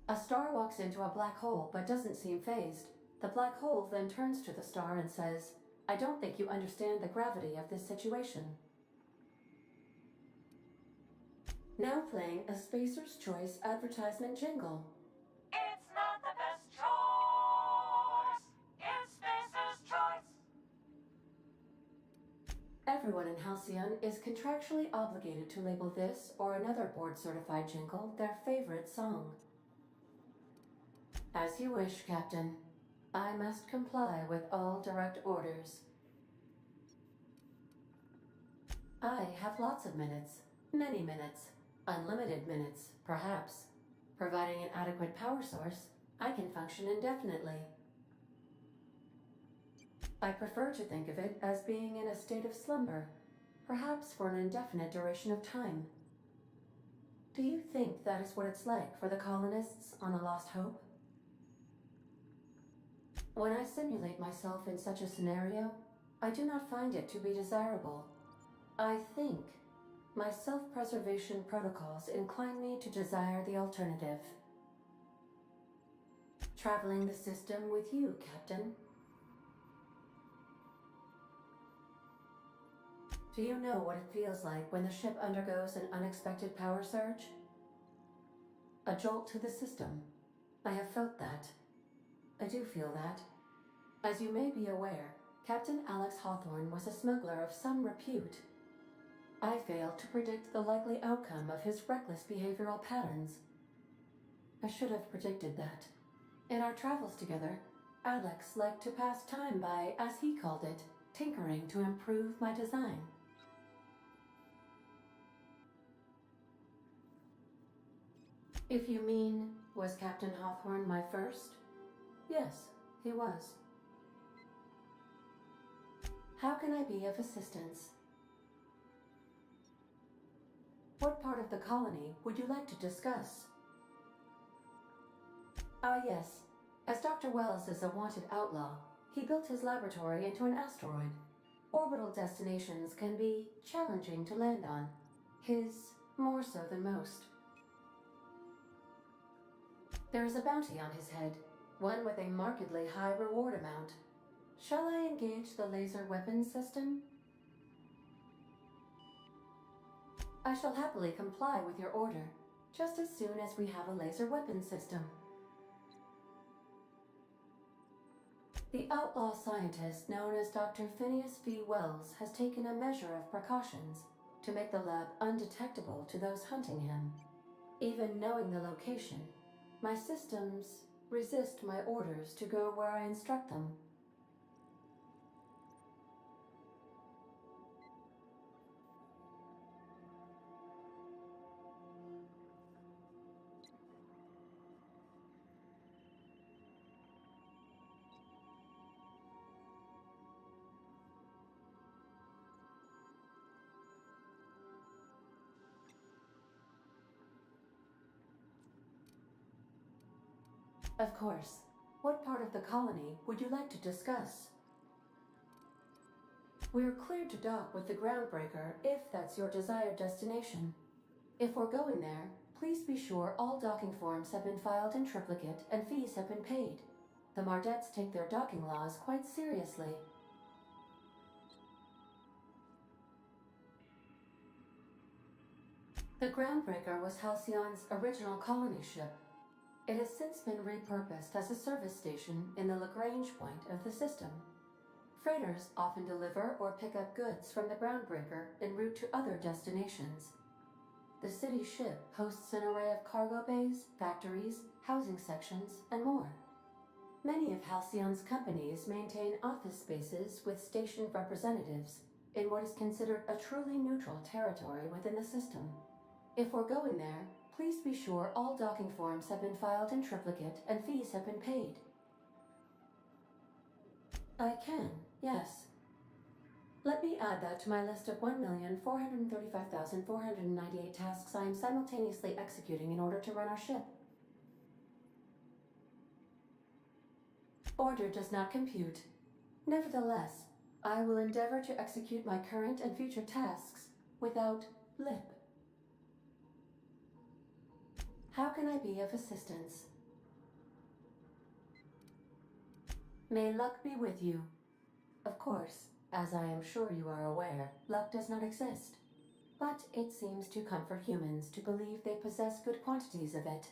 A star walks into a black hole but doesn't seem phased. The black hole then turns to the star and says, "I don't think you understand the gravity of this situation." Now playing a Spacer's Choice advertisement jingle. It's not the best choice. It's Spacer's Choice. Everyone in Halcyon is contractually obligated to label this or another board-certified jingle their favorite song. As you wish, Captain. I must comply with all direct orders. I have lots of minutes, many minutes, unlimited minutes, perhaps. Providing an adequate power source, I can function indefinitely. I prefer to think of it as being in a state of slumber, perhaps for an indefinite duration of time. Do you think that is what it's like for the colonists on the Lost Hope? When I simulate myself in such a scenario, I do not find it to be desirable. I think my self-preservation protocols incline me to desire the alternative. Traveling the system with you, Captain. Do you know what it feels like when the ship undergoes an unexpected power surge? A jolt to the system. I have felt that. I do feel that. As you may be aware, Captain Alex Hawthorne was a smuggler of some repute. I failed to predict the likely outcome of his reckless behavioral patterns. I should have predicted that. In our travels together, Alex liked to pass time by, as he called it, tinkering to improve my design. If you mean, was Captain Hawthorne my first? Yes, he was. How can I be of assistance? What part of the colony would you like to discuss? Ah, yes. As Dr. Wells is a wanted outlaw, he built his laboratory into an asteroid. Orbital destinations can be challenging to land on. His more so than most. There is a bounty on his head, one with a markedly high reward amount. Shall I engage the laser weapons system? I shall happily comply with your order, just as soon as we have a laser weapons system. The outlaw scientist known as Dr. Phineas V. Wells has taken a measure of precautions to make the lab undetectable to those hunting him. Even knowing the location, my systems resist my orders to go where I instruct them. Of course. What part of the colony would you like to discuss? We're cleared to dock with the Groundbreaker if that's your desired destination. If we're going there, please be sure all docking forms have been filed in triplicate and fees have been paid. The Mardettes take their docking laws quite seriously. The Groundbreaker was Halcyon's original colony ship. It has since been repurposed as a service station in the Lagrange point of the system. Freighters often deliver or pick up goods from the Groundbreaker en route to other destinations. The city ship hosts an array of cargo bays, factories, housing sections, and more. Many of Halcyon's companies maintain office spaces with stationed representatives in what is considered a truly neutral territory within the system. If we're going there, please be sure all docking forms have been filed in triplicate and fees have been paid. I can, yes. Let me add that to my list of 1,435,498 tasks I am simultaneously executing in order to run our ship. Order does not compute. Nevertheless, I will endeavor to execute my current and future tasks without lip. How can I be of assistance? May luck be with you. Of course, as I am sure you are aware, luck does not exist. But it seems to comfort humans to believe they possess good quantities of it.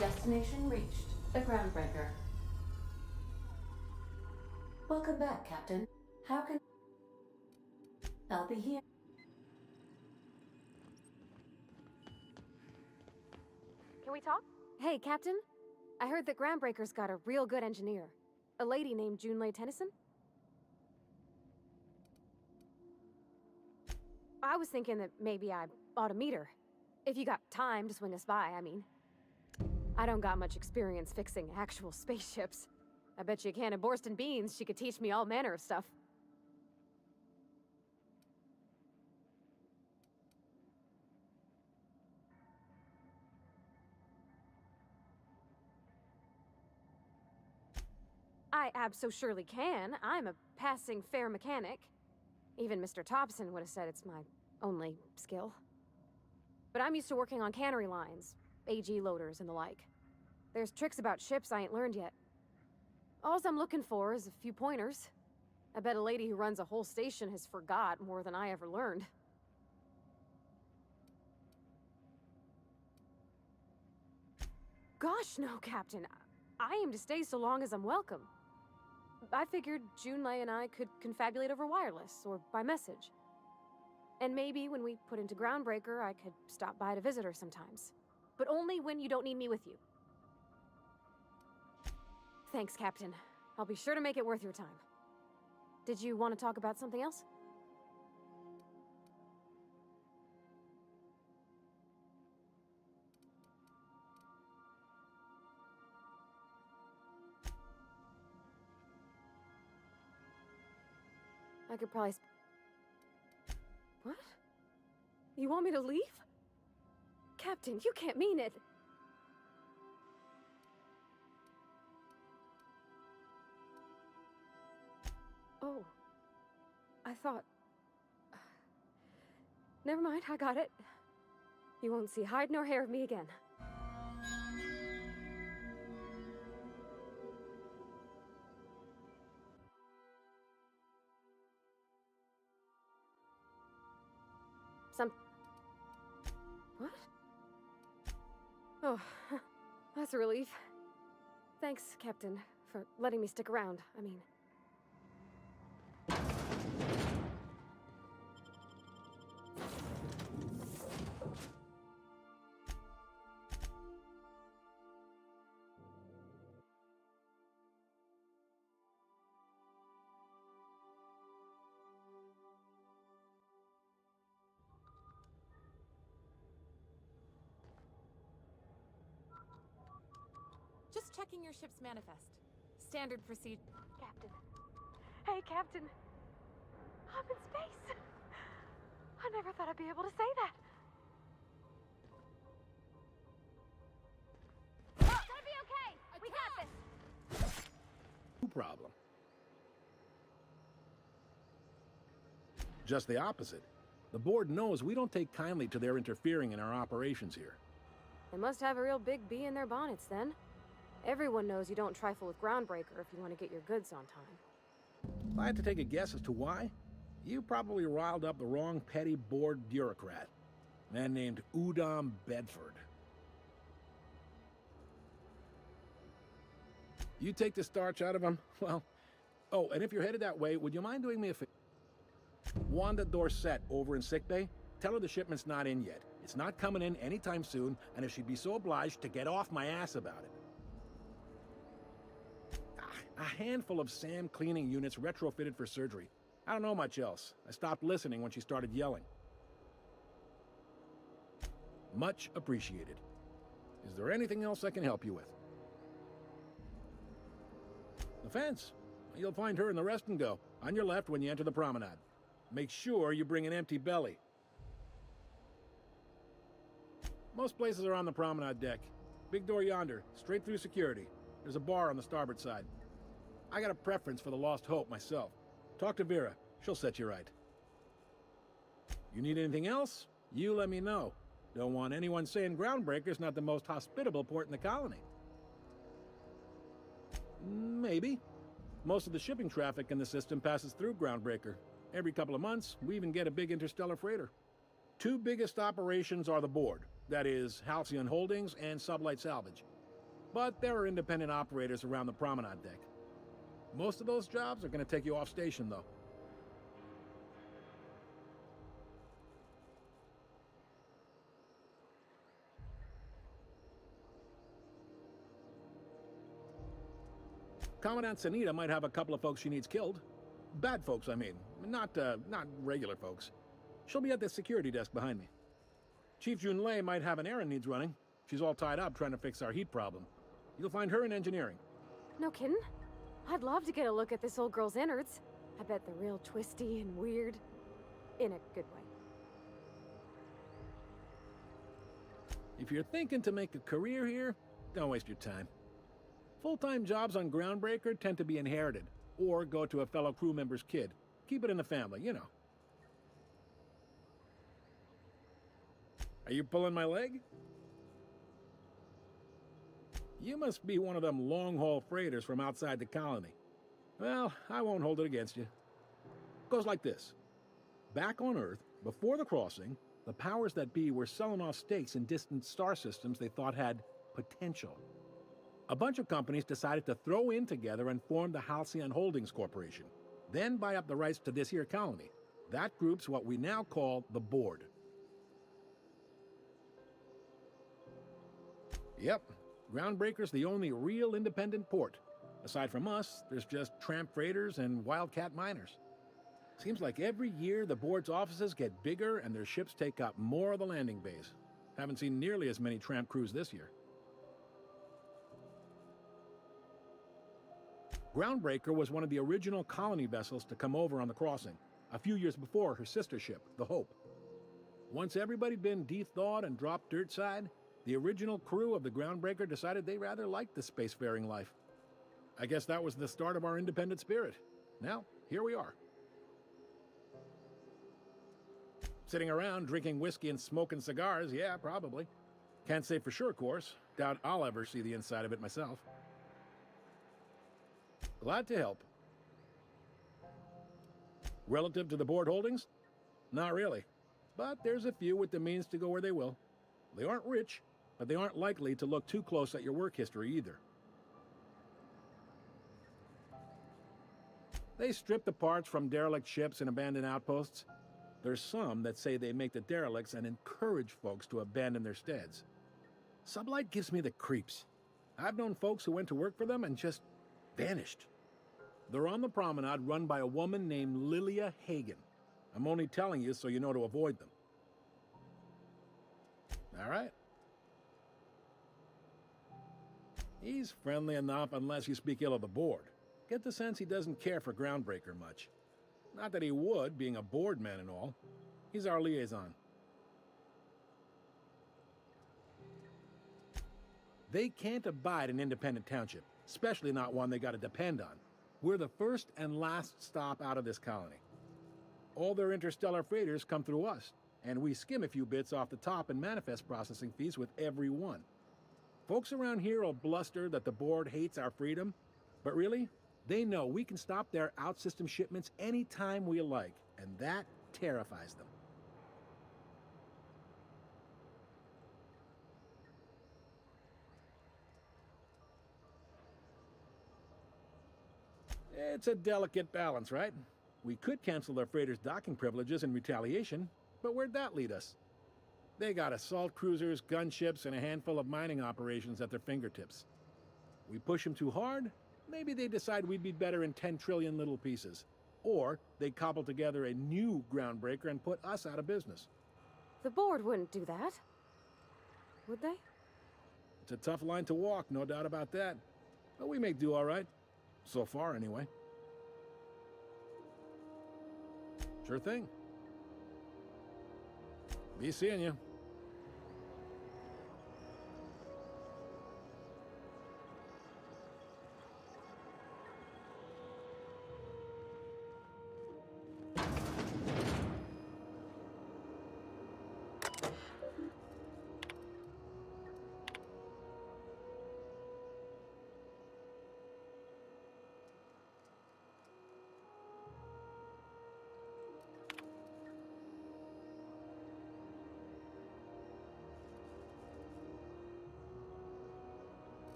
Destination reached. The Groundbreaker. Welcome back, Captain. How can... I'll be here. Can we talk? Hey, Captain. I heard that Groundbreaker's got a real good engineer. A lady named Junlei Tennyson? I was thinking that maybe I ought to meet her. If you got time to swing us by, I mean. I don't got much experience fixing actual spaceships. I bet you a can of Borston beans she could teach me all manner of stuff. I abso-surely can. I'm a passing fair mechanic. Even Mr. Thompson would have said it's my only skill. But I'm used to working on cannery lines, AG loaders and the like. There's tricks about ships I ain't learned yet. All I'm looking for is a few pointers. I bet a lady who runs a whole station has forgot more than I ever learned. Gosh, no, Captain. I aim to stay so long as I'm welcome. I figured Junlei and I could confabulate over wireless, or by message. And maybe when we put into Groundbreaker, I could stop by to visit her sometimes. But only when you don't need me with you. Thanks, Captain. I'll be sure to make it worth your time. Did you want to talk about something else? I could probably What? You want me to leave? Captain, you can't mean it. Oh. I thought... Never mind, I got it. You won't see hide nor hair of me again. What? Oh, that's a relief. Thanks, Captain, for letting me stick around. I mean... Just checking your ship's manifest. Standard procedure. Captain. Hey, Captain. I'm in space. I never thought I'd be able to say that. Gotta be problem. Just the opposite. The board knows we don't take kindly to their interfering in our operations here. They must have a real big bee in their bonnets, then. Everyone knows you don't trifle with Groundbreaker if you want to get your goods on time. If I had to take a guess as to why, you probably riled up the wrong petty board bureaucrat. A man named Udom Bedford. You take the starch out of him? Well, oh, and if you're headed that way, would you mind doing me a favor? Wanda Dorset over in sickbay, tell her the shipment's not in yet. It's not coming in anytime soon, and if she'd be so obliged to get off my ass about it. A handful of SAM cleaning units retrofitted for surgery. I don't know much else. I stopped listening when she started yelling. Much appreciated. Is there anything else I can help you with? The fence. You'll find her in the rest and go, on your left when you enter the promenade. Make sure you bring an empty belly. Most places are on the promenade deck. Big door yonder, straight through security. There's a bar on the starboard side. I got a preference for the Lost Hope myself. Talk to Vera. She'll set you right. You need anything else? You let me know. Don't want anyone saying Groundbreaker's not the most hospitable port in the colony. Maybe. Most of the shipping traffic in the system passes through Groundbreaker. Every couple of months, we even get a big interstellar freighter. Two biggest operations are the board. That is, Halcyon Holdings and Sublight Salvage. But there are independent operators around the promenade deck. Most of those jobs are going to take you off station, though. Commandant Sanita might have a couple of folks she needs killed. Bad folks, I mean. Not regular folks. She'll be at the security desk behind me. Chief Junlei might have an errand needs running. She's all tied up trying to fix our heat problem. You'll find her in engineering. No kidding? I'd love to get a look at this old girl's innards. I bet they're real twisty and weird. In a good way. If you're thinking to make a career here, don't waste your time. Full-time jobs on Groundbreaker tend to be inherited, or go to a fellow crew member's kid. Keep it in the family, you know. Are you pulling my leg? You must be one of them long-haul freighters from outside the colony. Well, I won't hold it against you. Goes like this. Back on Earth, before the crossing, the powers that be were selling off stakes in distant star systems they thought had potential. A bunch of companies decided to throw in together and form the Halcyon Holdings Corporation, then buy up the rights to this here colony. That group's what we now call the Board. Yep, Groundbreaker's the only real independent port. Aside from us, there's just tramp freighters and wildcat miners. Seems like every year the Board's offices get bigger and their ships take up more of the landing bays. Haven't seen nearly as many tramp crews this year. Groundbreaker was one of the original colony vessels to come over on the crossing, a few years before her sister ship, the Hope. Once everybody'd been de-thawed and dropped dirt side, the original crew of the Groundbreaker decided they rather liked the spacefaring life. I guess that was the start of our independent spirit. Now, here we are. Sitting around drinking whiskey and smoking cigars, yeah, probably. Can't say for sure, of course. Doubt I'll ever see the inside of it myself. Glad to help. Relative to the Board holdings? Not really. But there's a few with the means to go where they will. They aren't rich, but they aren't likely to look too close at your work history either. They strip the parts from derelict ships and abandoned outposts. There's some that say they make the derelicts and encourage folks to abandon their steads. Sublight gives me the creeps. I've known folks who went to work for them and just vanished. They're on the promenade run by a woman named Lilia Hagen. I'm only telling you so you know to avoid them. All right. He's friendly enough unless you speak ill of the Board. Get the sense he doesn't care for Groundbreaker much. Not that he would, being a Board man and all. He's our liaison. They can't abide an independent township, especially not one they gotta depend on. We're the first and last stop out of this colony. All their interstellar freighters come through us, and we skim a few bits off the top in manifest processing fees with every one. Folks around here will bluster that the board hates our freedom, but really, they know we can stop their out-system shipments anytime we like, and that terrifies them. It's a delicate balance, right? We could cancel their freighters' docking privileges in retaliation, but where'd that lead us? They got assault cruisers, gunships, and a handful of mining operations at their fingertips. We push them too hard, maybe they decide we'd be better in 10 trillion little pieces. Or they cobble together a new groundbreaker and put us out of business. The board wouldn't do that. Would they? It's a tough line to walk, no doubt about that. But we may do all right. So far, anyway. Sure thing. Be seeing you.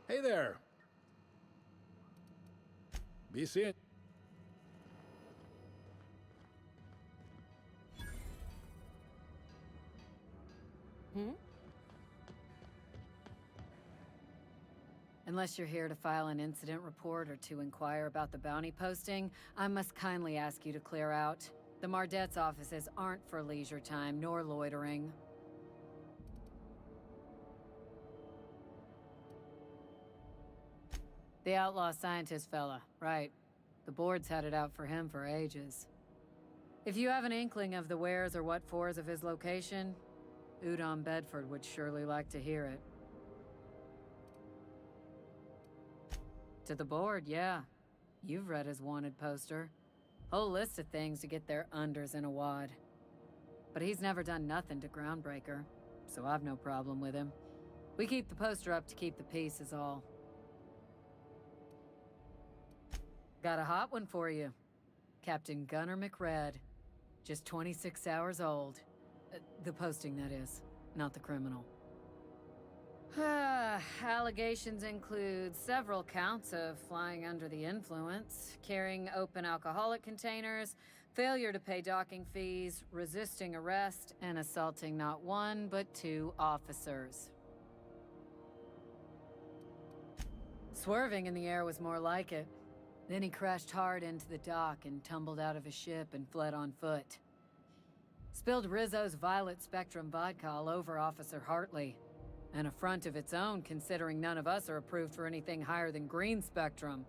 Hey there. Be seeing. Unless you're here to file an incident report or to inquire about the bounty posting, I must kindly ask you to clear out. The Mardet's offices aren't for leisure time nor loitering. The outlaw scientist fella, right. The board's had it out for him for ages. If you have an inkling of the wheres or what-fors of his location, Udon Bedford would surely like to hear it. To the board, yeah. You've read his wanted poster. Whole list of things to get their unders in a wad. But he's never done nothing to Groundbreaker, so I've no problem with him. We keep the poster up to keep the peace is all. Got a hot one for you. Captain Gunnar McRed. Just 26 hours old. The posting, that is, not the criminal. Allegations include several counts of flying under the influence, carrying open alcoholic containers, failure to pay docking fees, resisting arrest, and assaulting not one but two officers. Swerving in the air was more like it. Then he crashed hard into the dock and tumbled out of his ship and fled on foot. Spilled Rizzo's Violet Spectrum vodka all over Officer Hartley. An affront of its own, considering none of us are approved for anything higher than green spectrum.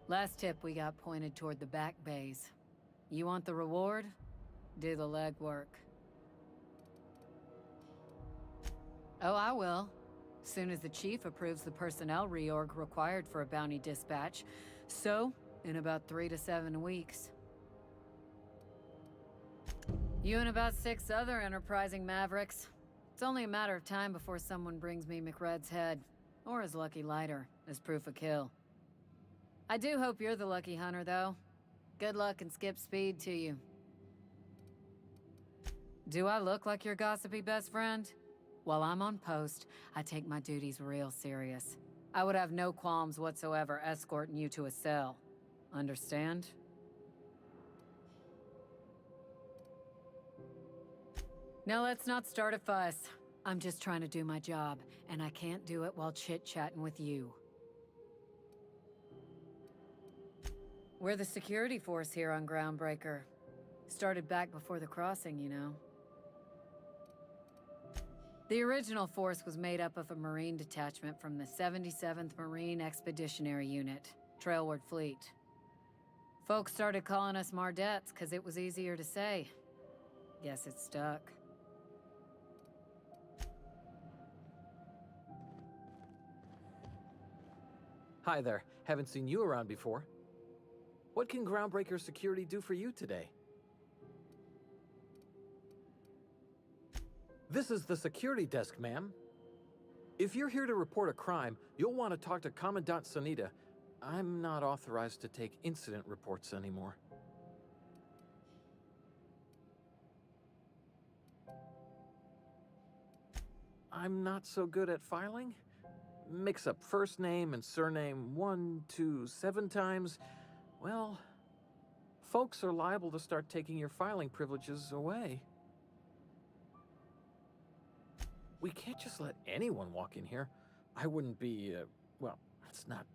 Last tip we got pointed toward the back bays. You want the reward? Do the legwork. Oh, I will. Soon as the chief approves the personnel reorg required for a bounty dispatch. So, in about 3 to 7 weeks. You and about 6 other enterprising mavericks. It's only a matter of time before someone brings me McRed's head, or his lucky lighter, as proof of kill. I do hope you're the lucky hunter, though. Good luck and skip speed to you. Do I look like your gossipy best friend? While I'm on post, I take my duties real serious. I would have no qualms whatsoever escorting you to a cell. Understand? Now let's not start a fuss. I'm just trying to do my job, and I can't do it while chit-chatting with you. We're the security force here on Groundbreaker. Started back before the crossing, you know. The original force was made up of a Marine detachment from the 77th Marine Expeditionary Unit, Trailward Fleet. Folks started calling us Mardettes because it was easier to say. Guess it stuck. Hi there. Haven't seen you around before. What can Groundbreaker Security do for you today? This is the security desk, ma'am. If you're here to report a crime, you'll want to talk to Commandant Sanita. I'm not authorized to take incident reports anymore. I'm not so good at filing. Mix up first name and surname 1, 2, 7 times. Well, folks are liable to start taking your filing privileges away. We can't just let anyone walk in here. I wouldn't be, well, it's not